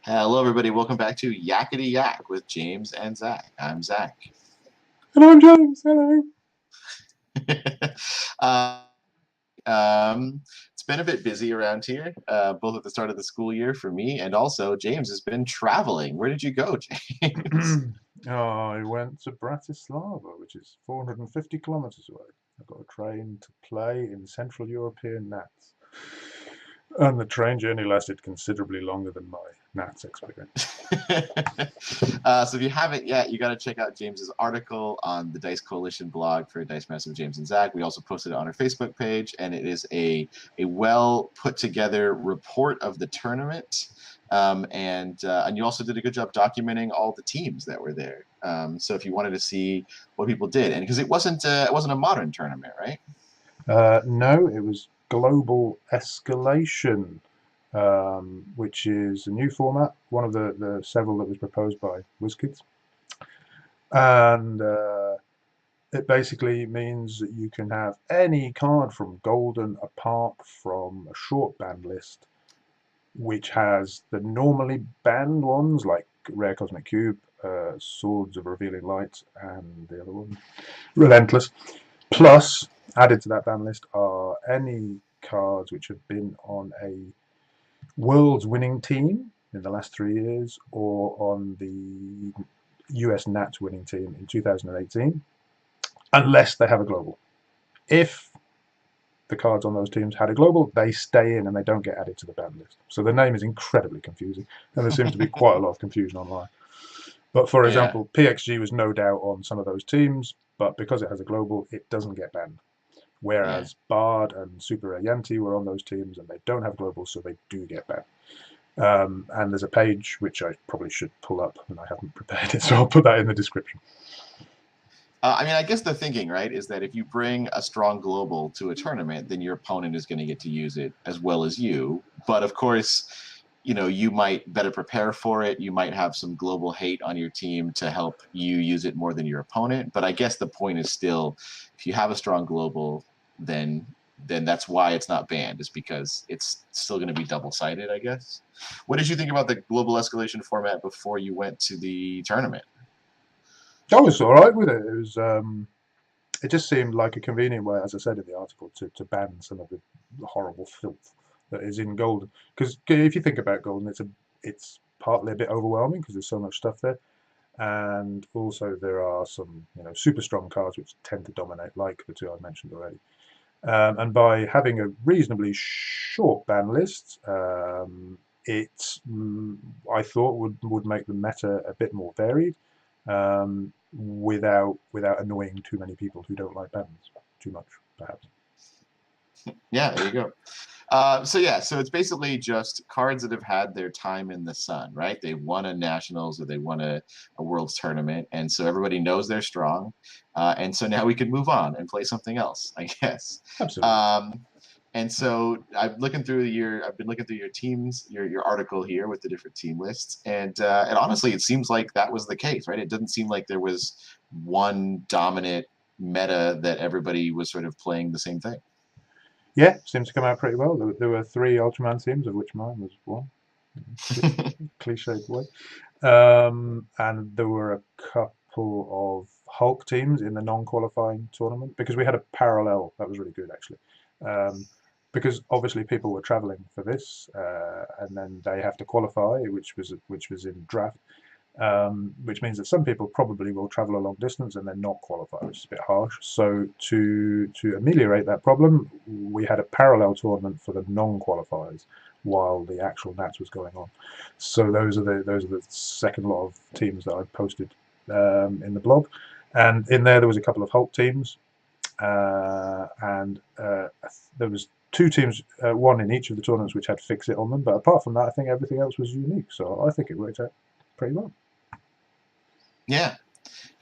Hello, everybody. Welcome back to Yakkety Yak with James and Zach. I'm Zach. Hello, I'm James. Hello. uh, it's been a bit busy around here, both at the start of the school year for me, and also James has been traveling. Where did you go, James? I went to Bratislava, which is 450 kilometers away. I got a train to play in Central European Nats. And the train journey lasted considerably longer than my Nats experience. So if you haven't yet, you got to check out James's article on the Dice Coalition blog for Dice Masters with James and Zach. We also posted it on our Facebook page, and it is a well put together report of the tournament. And you also did a good job documenting all the teams that were there. So if you wanted to see what people did, and because it wasn't a modern tournament, right? No, it was Global Escalation, which is a new format, one of the several that was proposed by WizKids. And it basically means that you can have any card from Golden apart from a short banned list, which has the normally banned ones like Rare Cosmic Cube, Swords of Revealing Light, and the other one, Relentless. Plus, added to that ban list are any cards which have been on a World's winning team in the last 3 years or on the US Nats winning team in 2018, unless they have a global. If the cards on those teams had a global, they stay in and they don't get added to the ban list. So the name is incredibly confusing, and there seems to be quite a lot of confusion online. But for Yeah. example, PXG was no doubt on some of those teams, but because it has a global, it doesn't get banned. Whereas Bard and Super Yakkety were on those teams and they don't have globals, so they do get banned. And there's a page which I probably should pull up, and I haven't prepared it, so I'll put that in the description. I mean, I guess the thinking, right, is that if you bring a strong global to a tournament, then your opponent is going to get to use it as well as you. But of course, you might better prepare for it. You might have some global hate on your team to help you use it more than your opponent. But I guess the point is still, if you have a strong global, then that's why it's not banned, is because it's still going to be double-sided, I guess. What did you think about the global escalation format before you went to the tournament? I was all right with it. It just seemed like a convenient way, as I said in the article, to ban some of the horrible filth that is in Golden. Because if you think about Golden, it's partly a bit overwhelming because there's so much stuff there, and also there are some super strong cards which tend to dominate, like the two I've mentioned already. And by having a reasonably short ban list, it I thought would make the meta a bit more varied, without annoying too many people who don't like bans too much, perhaps. Yeah, there you go. So it's basically just cards that have had their time in the sun, right? They won a nationals or they won a world's tournament, and so everybody knows they're strong, and so now we can move on and play something else, I guess. Absolutely. And so I've been looking through your teams, your article here with the different team lists, and honestly, it seems like that was the case, right? It didn't seem like there was one dominant meta that everybody was sort of playing the same thing. Yeah, seems to come out pretty well. There were three Ultraman teams, of which mine was one. Cliched way. And there were a couple of Hulk teams in the non-qualifying tournament because we had a parallel. That was really good, actually. Because obviously people were traveling for this, and then they have to qualify, which was in draft. Which means that some people probably will travel a long distance and then not qualify, which is a bit harsh. So to ameliorate that problem, we had a parallel tournament for the non-qualifiers while the actual Nats was going on. So those are the second lot of teams that I posted in the blog, and in there was a couple of Hulk teams, and there was two teams, one in each of the tournaments, which had Fix It on them. But apart from that, I think everything else was unique. So I think it worked out pretty well. Yeah.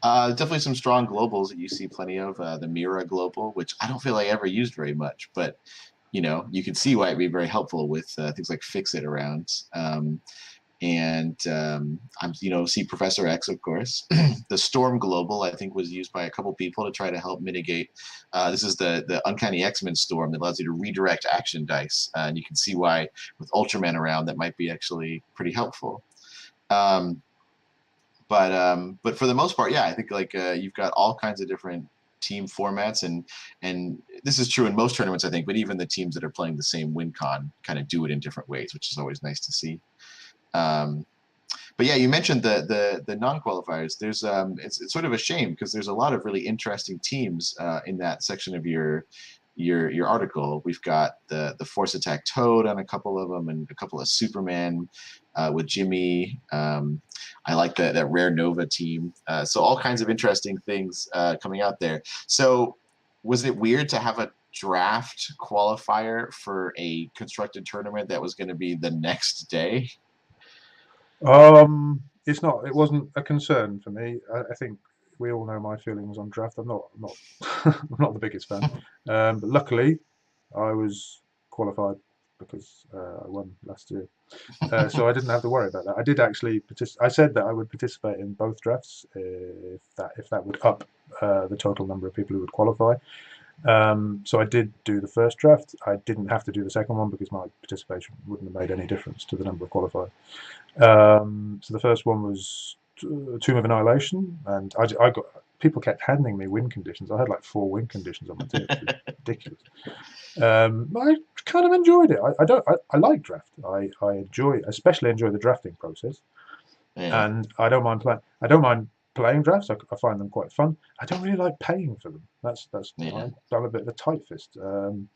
Definitely some strong globals that you see plenty of. The Mira global, which I don't feel like I ever used very much, but you can see why it'd be very helpful with things like Fix It around. I'm see Professor X, of course. The Storm global, I think, was used by a couple people to try to help mitigate. This is the Uncanny X-Men Storm that allows you to redirect action dice, and you can see why with Ultraman around that might be actually pretty helpful. Um, but for the most part, yeah, I think like you've got all kinds of different team formats, and this is true in most tournaments, I think. But even the teams that are playing the same win con kind of do it in different ways, which is always nice to see. Um, but yeah, you mentioned the non-qualifiers. There's it's sort of a shame because there's a lot of really interesting teams in that section of your article. We've got the Force Attack Toad on a couple of them, and a couple of Superman with Jimmy. I like that Rare Nova team. So all kinds of interesting things coming out there. So was it weird to have a draft qualifier for a constructed tournament that was going to be the next day? It's not. It wasn't a concern for me. I think we all know my feelings on draft. I'm not, I'm not the biggest fan. But luckily, I was qualified because I won last year, so I didn't have to worry about that. I did actually I said that I would participate in both drafts if that would up the total number of people who would qualify. So I did do the first draft. I didn't have to do the second one because my participation wouldn't have made any difference to the number of qualified. So the first one was Tomb of Annihilation, and I got people kept handing me win conditions. I had like 4 win conditions on my team. It was ridiculous. I kind of enjoyed it. I don't. I like draft. Especially enjoy the drafting process, Yeah. and I don't mind playing. I don't mind playing drafts. I find them quite fun. I don't really like paying for them. Yeah. I'm a bit of a tight fist. And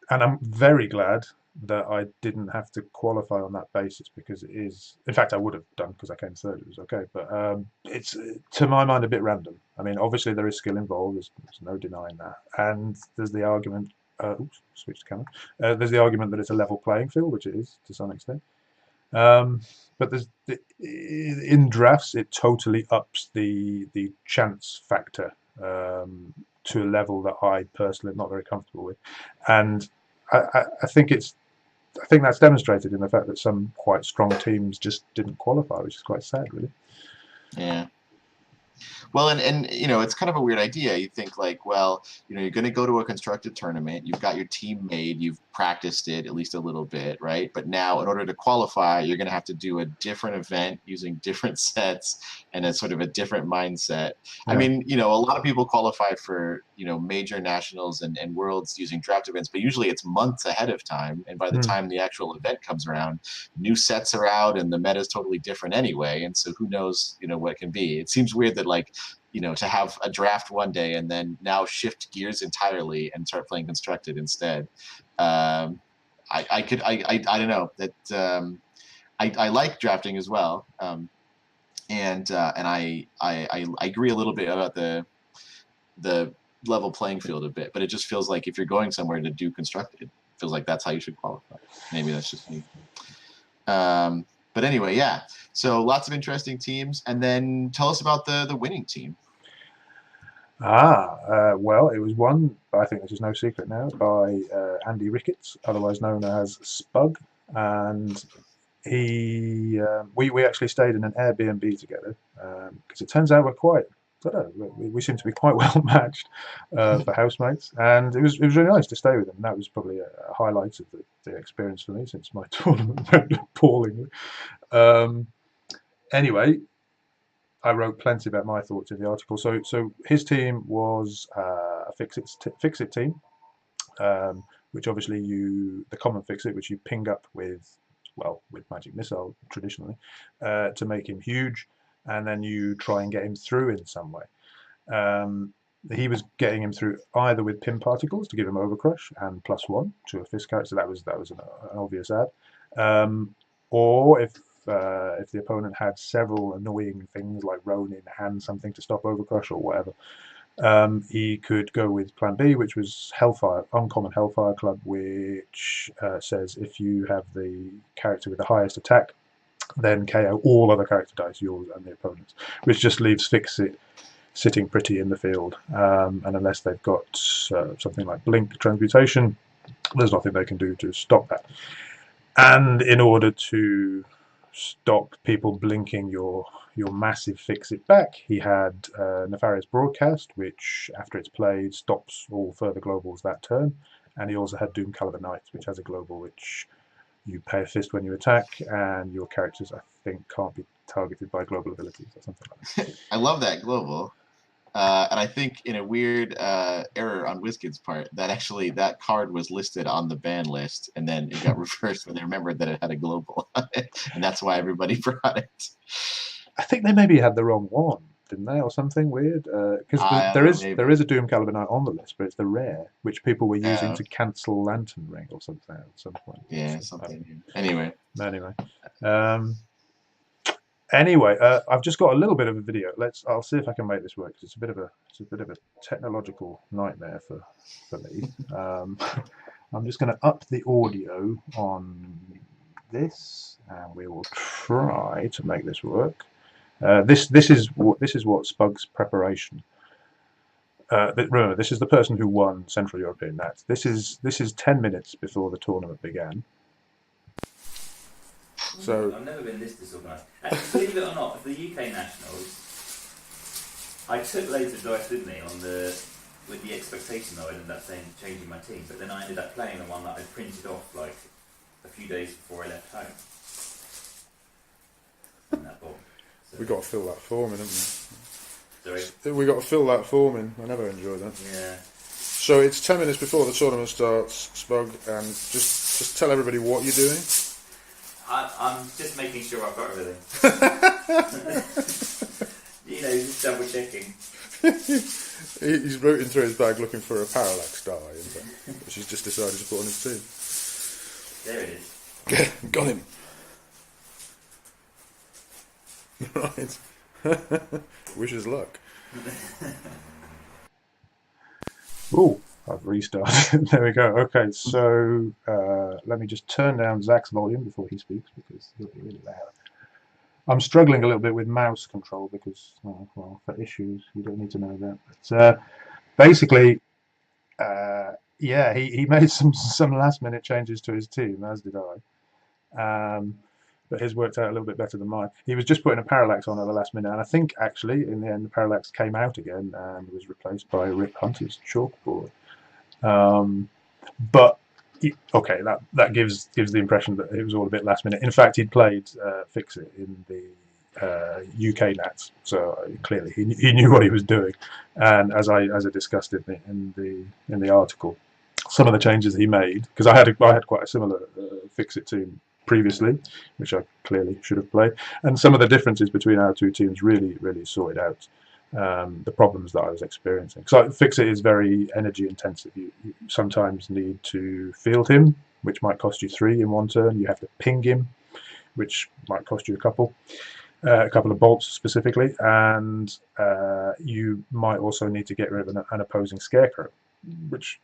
I'm very glad that I didn't have to qualify on that basis because it is. In fact, I would have done because I came third. It was okay, but it's to my mind a bit random. I mean, obviously there is skill involved. There's no denying that, and there's the argument. Oops, switched camera. There's the argument that it's a level playing field, which it is to some extent. But in drafts, it totally ups the chance factor to a level that I personally am not very comfortable with, and I think I think that's demonstrated in the fact that some quite strong teams just didn't qualify, which is quite sad, really. Yeah. Well, and it's kind of a weird idea. You think like, well, you're going to go to a constructed tournament. You've got your team made. You've practiced it at least a little bit, right? But now, in order to qualify, you're going to have to do a different event using different sets and a sort of a different mindset. I Yeah. mean, a lot of people qualify for major nationals and worlds using draft events, but usually it's months ahead of time. And by the Mm. time the actual event comes around, new sets are out and the meta is totally different anyway. And so who knows, what it can be. It seems weird that like to have a draft one day and then now shift gears entirely and start playing constructed instead. I don't know that I like drafting as well, and I agree a little bit about the level playing field a bit, but it just feels like if you're going somewhere to do constructed, it feels like that's how you should qualify. Maybe that's just me. But anyway, yeah. So lots of interesting teams, and then tell us about the winning team. Well, it was won, I think this is no secret now, by Andy Ricketts, otherwise known as Spug, and we actually stayed in an Airbnb together because it turns out we're quite. I don't know, we seem to be quite well matched for housemates, and it was really nice to stay with him. That was probably a highlight of the experience for me since my tournament went appallingly. Um, anyway, I wrote plenty about my thoughts in the article. So his team was a fix it team, which obviously the common fix it, which you ping up with magic missile traditionally, to make him huge, and then you try and get him through in some way. He was getting him through either with pin particles to give him overcrush and +1 to a fist character. That was an obvious add, or if the opponent had several annoying things like Ronin hand something to stop overcrush or whatever, he could go with Plan B, which was Hellfire, Uncommon Hellfire Club, which says if you have the character with the highest attack, then KO all other character dice, yours and the opponent's, which just leaves Fix It sitting pretty in the field. And unless they've got something like Blink Transmutation, there's nothing they can do to stop that. And in order to stop people blinking your massive Fix It back, he had Nefarious Broadcast, which after it's played stops all further globals that turn, and he also had Doom Caliber Knight, which has a global which you pay a fist when you attack, and your characters, I think can't be targeted by global abilities or something like that. I love that global. And I think in a weird error on WizKid's part, that actually that card was listed on the ban list, and then it got reversed when they remembered that it had a global on it, and that's why everybody brought it. I think they maybe had the wrong one, didn't they, or something weird? Because I don't there know, is maybe. there is a Doom Caliber Knight on the list, but it's the rare, which people were using Uh, to cancel Lantern Ring or something at some point. yeah, So, something. Anyway, anyway, um, anyway, I've just got a little bit of a video. I'll see if I can make this work. 'Cause it's a bit of a technological nightmare for me. I'm just going to up the audio on this, and we will try to make this work. This is what Spug's preparation. Remember, this is the person who won Central European Nats. This is 10 minutes before the tournament began. So I've never been this disorganised. Actually, believe it or not, for the UK Nationals, I took loads of dice with me with the expectation that I'd end up changing my team, but then I ended up playing the one that I printed off like a few days before I left home. In that book. So, we got to fill that form in, haven't sorry. we? We got to fill that form in. I never enjoy that. Yeah. So it's 10 minutes before the tournament starts, Spug, and just tell everybody what you're doing. I'm just making sure I've got everything. Just double checking. He's rooting through his bag looking for a parallax die, which he's just decided to put on his team. There it is. Got him. Right. Wish us luck. Oh, I've restarted. There we go. Okay, so let me just turn down Zach's volume before he speaks because he'll be really loud. I'm struggling a little bit with mouse control because, well, for issues, you don't need to know that. But basically, yeah, he made some last-minute changes to his team, as did I. But his worked out a little bit better than mine. He was just putting a parallax on at the last minute, and I think actually in the end the parallax came out again and was replaced by Rip Hunter's chalkboard. But okay, that gives the impression that it was all a bit last minute. In fact, he'd played Fix It in the UK Nats, so clearly he knew what he was doing. And as I discussed in the article, some of the changes he made, because I had quite a similar Fix It team previously, which I clearly should have played, and some of the differences between our two teams really sorted out the problems that I was experiencing. So Fix It is very energy intensive. You sometimes need to field him, which might cost you 3 in one turn. You have to ping him, which might cost you a couple of bolts specifically, and you might also need to get rid of an opposing scarecrow, which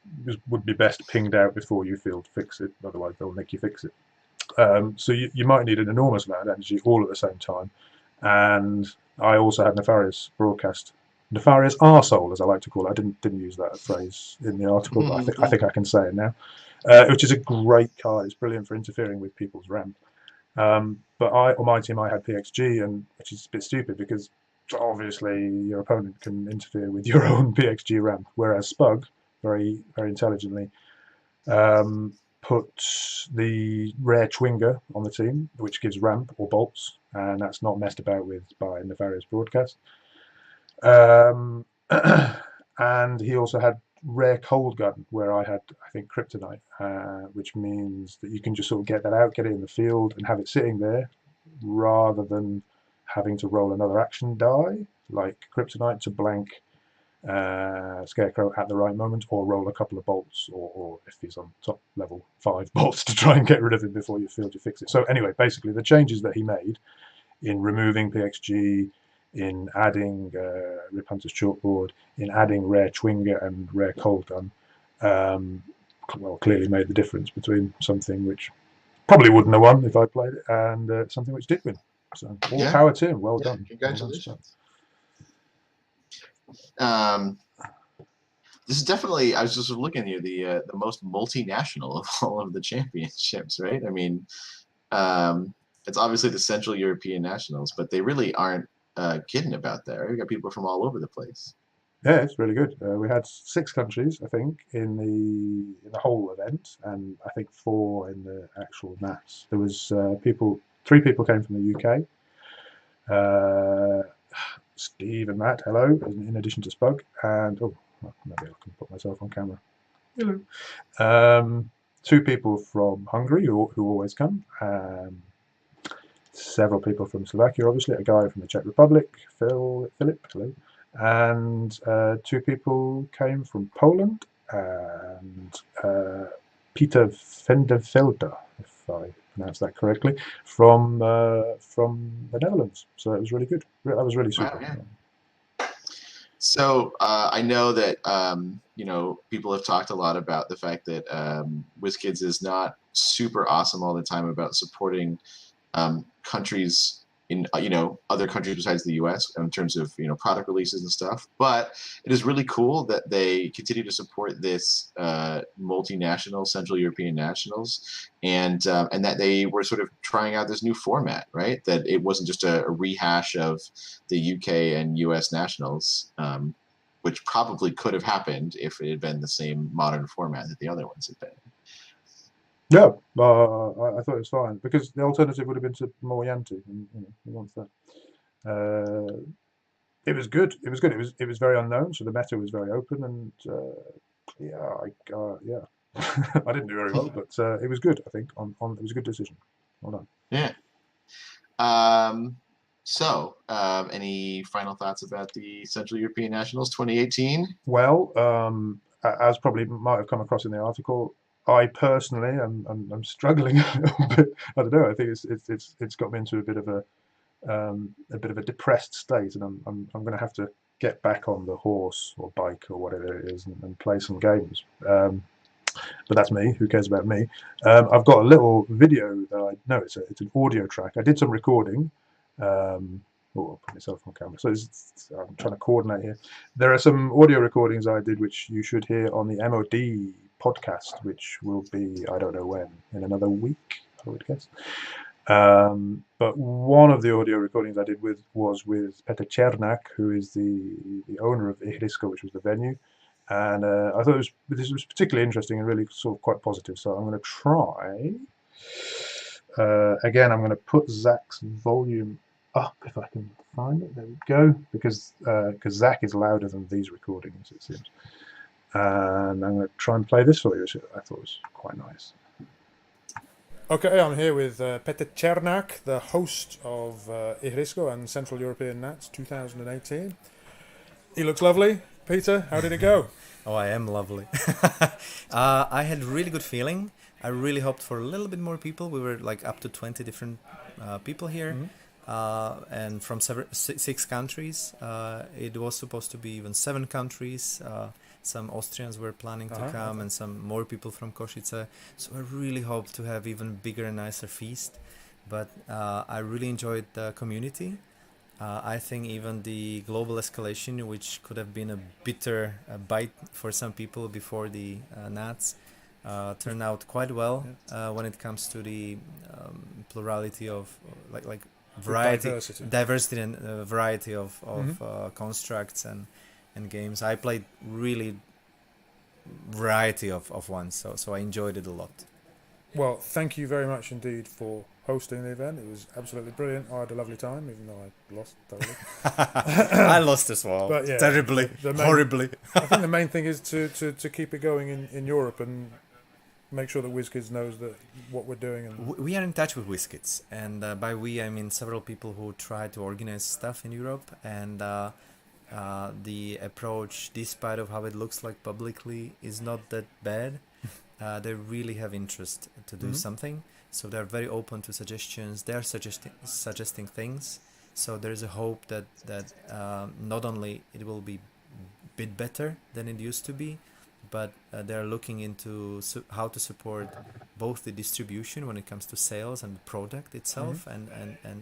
would be best pinged out before you field Fix It, otherwise they'll make you fix it. So you might need an enormous amount of energy all at the same time. And I also had Nefarious arsehole, as I like to call it. I didn't use that phrase in the article, but I think I can say it now. Which is a great card. It's brilliant for interfering with people's ramp. But on my team, I had PXG, and which is a bit stupid because obviously your opponent can interfere with your own PXG ramp, whereas Spug, very intelligently, put the rare Chwinger on the team, which gives ramp or bolts, and that's not messed about with by Nefarious Broadcast. And he also had rare Cold Gun, where I had, I think, Kryptonite, which means that you can just sort of get that out, get it in the field, and have it sitting there, rather than having to roll another action die, like Kryptonite, to blank Scarecrow at the right moment, or roll a couple of bolts, or if he's on top level 5 bolts to try and get rid of him before you field you fix it. So anyway, basically the changes that he made in removing PXG, in adding Rip Hunter's chalkboard, in adding rare Chwinger and rare Cold Gun, well, clearly made the difference between something which probably wouldn't have won if I played it, and something which did win. So all power to him. Well done. Congratulations. This is definitely, I was just looking here, the most multinational of all of the championships, right? I mean, it's obviously the Central European Nationals, but they really aren't kidding about that, right? We got people from all over the place. Yeah, it's really good. We had 6 countries, I think, in the whole event, and I think 4 in the actual Nats. There was people 3 people came from the UK. Steve and Matt, hello, in addition to Spug. And, oh, well, maybe I can put myself on camera. Hello. 2 people from Hungary who always come. Several people from Slovakia, obviously. A guy from the Czech Republic, Philip, hello. And 2 people came from Poland, and Peter Vendervelder, if I pronounced that correctly, from the Netherlands. So it was really good. That was really super. Wow, yeah. So I know that people have talked a lot about the fact that WizKids is not super awesome all the time about supporting countries in other countries besides the U.S. in terms of product releases and stuff. But it is really cool that they continue to support this multinational Central European nationals, and that they were sort of trying out this new format, right? That it wasn't just a rehash of the UK and US nationals, which probably could have happened if it had been the same modern format that the other ones had been. Yeah, I thought it was fine because the alternative would have been to more Yanti, and who wants that? It was good. It was good. It was very unknown, so the meta was very open, and yeah, I didn't do very well, but it was good. I think it was a good decision. Well done. Yeah. So, any final thoughts about the Central European Nationals 2018? Well, as probably might have come across in the article, I personally am struggling a little bit. I don't know. I think it's got me into a bit of a depressed state, and I'm going to have to get back on the horse or bike or whatever it is and play some games. But that's me. Who cares about me? I've got a little video that it's an audio track. I did some recording. I'll put myself on camera. So I'm trying to coordinate here. There are some audio recordings I did, which you should hear on the MOD podcast, which will be, I don't know when, in another week, I would guess. But one of the audio recordings I did was with Peter Chernak, who is the owner of Ihrisko, which was the venue. And I thought this was particularly interesting and really sort of quite positive. So I'm going to try. Again, I'm going to put Zach's volume up if I can find it. There we go. Because Zach is louder than these recordings, it seems. And I'm going to try and play this for you, which I thought was quite nice. Okay, I'm here with Peter Chernak, the host of Ihrisko and Central European Nats 2018. He looks lovely. Peter, how did it go? Oh, I am lovely. I had really good feeling. I really hoped for a little bit more people. We were like up to 20 different people here, and from 6 countries. It was supposed to be even 7 countries. Some Austrians were planning to come, and some more people from Košice. So I really hope to have even bigger and nicer feast. But I really enjoyed the community. I think even the global escalation, which could have been a bitter bite for some people before the Nats, turned out quite well when it comes to the plurality of like diversity and variety of constructs and games. I played really variety of ones, so I enjoyed it a lot. Well, thank you very much indeed for hosting the event. It was absolutely brilliant. I had a lovely time, even though I lost totally. I lost as well, but, yeah, terribly, horribly. I think the main thing is to keep it going in Europe and make sure that WizKids knows that what we're doing. And we are in touch with WizKids, and by we I mean several people who try to organize stuff in Europe, and the approach, despite of how it looks like publicly, is not that bad. They really have interest to do something, so they're very open to suggestions. They're suggesting things, so there's a hope that not only it will be a bit better than it used to be, but they're looking into how to support both the distribution when it comes to sales and the product itself, and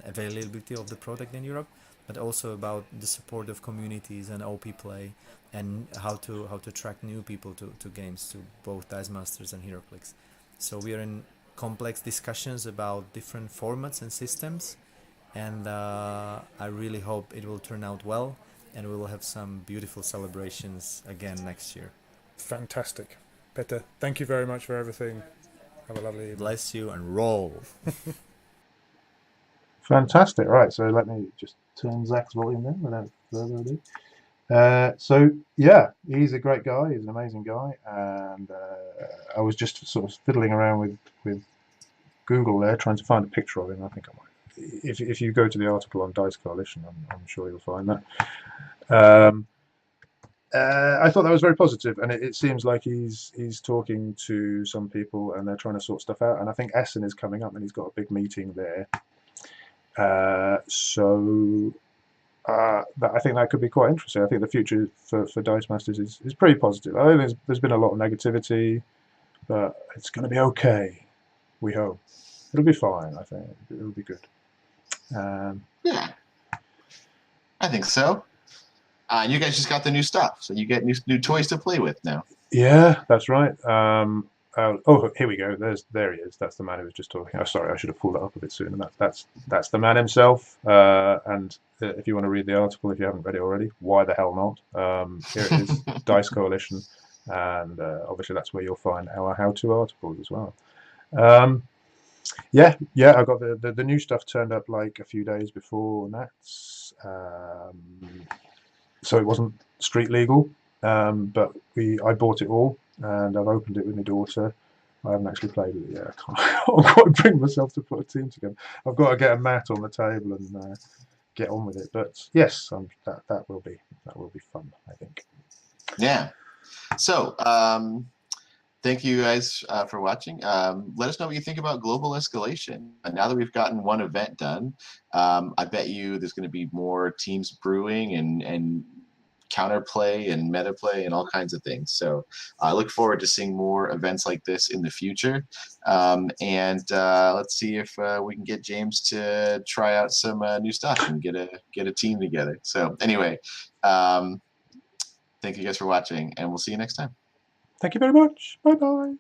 availability of the product in Europe, but also about the support of communities and OP play, and how to attract new people to games, to both Dice Masters and HeroClix. So we are in complex discussions about different formats and systems, and I really hope it will turn out well, and we will have some beautiful celebrations again next year. Fantastic. Peter, thank you very much for everything. Have a lovely evening. Bless you and roll. Fantastic. Right, so let me just turn Zach's volume down without further ado. So yeah, he's a great guy. He's an amazing guy, and I was just sort of fiddling around with Google there, trying to find a picture of him. I think I might. If you go to the article on Dice Coalition, I'm sure you'll find that. I thought that was very positive, and it seems like he's talking to some people, and they're trying to sort stuff out. And I think Essen is coming up, and he's got a big meeting there. So I think that could be quite interesting. I think the future for Dice Masters is pretty positive. I think there's been a lot of negativity, but it's going to be okay. We hope it'll be fine. I think it'll be good. Yeah, I think so. You guys just got the new stuff, so you get new toys to play with now. Yeah, that's right. Oh, here we go. There he is. That's the man who was just talking. Oh, sorry, I should have pulled that up a bit sooner. That's the man himself. And if you want to read the article, if you haven't read it already, why the hell not? Here it is, Dice Coalition, and obviously that's where you'll find our how-to articles as well. Yeah, I got the new stuff turned up like a few days before Nats, so it wasn't street legal. But I bought it all, and I've opened it with my daughter. I haven't actually played with it yet. I can't quite bring myself to put a team together. I've got to get a mat on the table and get on with it. But yes, that will be fun, I think. Yeah. So thank you guys for watching. Let us know what you think about Global Escalation. And now that we've gotten one event done, I bet you there's going to be more teams brewing and counterplay and meta play and all kinds of things. So I look forward to seeing more events like this in the future. And let's see if we can get James to try out some new stuff and get a team together. So anyway, thank you guys for watching, and we'll see you next time. Thank you very much. Bye-bye.